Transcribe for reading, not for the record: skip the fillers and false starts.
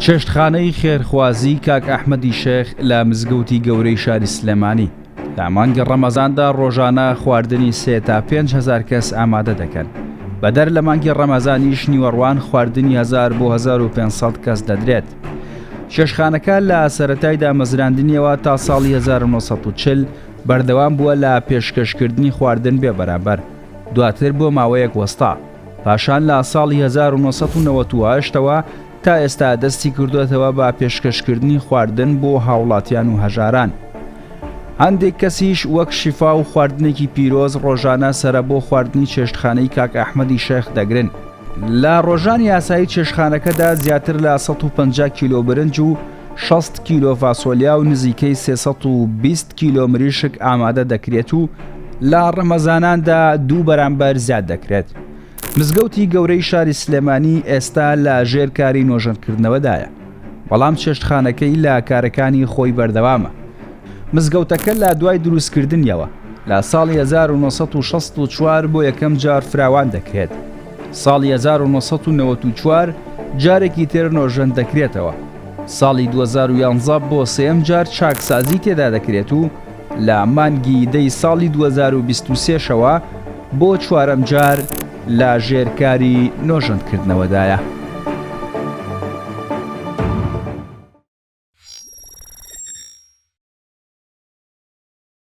چێشتخانەی خێرخوازی کاک ئەحمەدی شێخ لە مزگەوتی گەورەی شاری سلێمانی لە مانگی ڕەمەزاندا ڕۆژانە خواردنی 3 تا 5,000 کەس ئامادە دەکەن. بەدەر لە مانگی ڕەمەزانیش نیوەڕوان خواردنی 1000 بۆ 1500 کەس دەدرێت. چێشتخانەکە لە سەرەتایدا مەزراندنیەوە تا ساڵی 1940 بەردەوام بووە لە پێشکەشکردنی خواردن بێبەرامبەر، دواتر بۆ ماوەیەک وەستا، پاشان لە ساڵی 1998ەوە تا ئێستا دەستی کردوێتەوە بە پێشکەشکردنی خواردن بۆ هاوڵاتیان و هەژاران. هەندێک کەسیش وەک شیفا و خواردنێکی پیرۆز ڕۆژانە سرە بۆ خواردنی چێشتخانەی کاک ئەحمەدی شێخ دەگرن. لە ڕۆژانی یاسایی چێشتخانەکەدا زیاتر لە 150 کیلۆ برنج و 60 کیلۆ فاسۆلیا و نزیکەی 320 کیلۆ مریشک ئامادە دەکرێت و لە ڕەمەزاناندا 2 بەرامبەر زیاد دەکرێت. مزگەوتی گەورەی شاری سلێمانی ئێستا لە ژێر کاری نۆژەنکردنەوەدایە، بەڵام چێشتخانەکەی لە کارەکانی خۆی بەردەوامە. مزگەوتەکە لە دوای دروستکردنیەوە لە ساڵی 1964 بۆ یەکەم جار فراوان دەکرێت. ساڵی 1994 جارێکی تر نۆژەن دەکرێتەوە. ساڵی 2011 بۆ سێم جار چاکسازی تێدا دەکرێت و لە مانگی دەی ساڵی 2023شەوە بۆ چوارەم جار لە ژێرکاری نۆژەندکردنەوەدایە.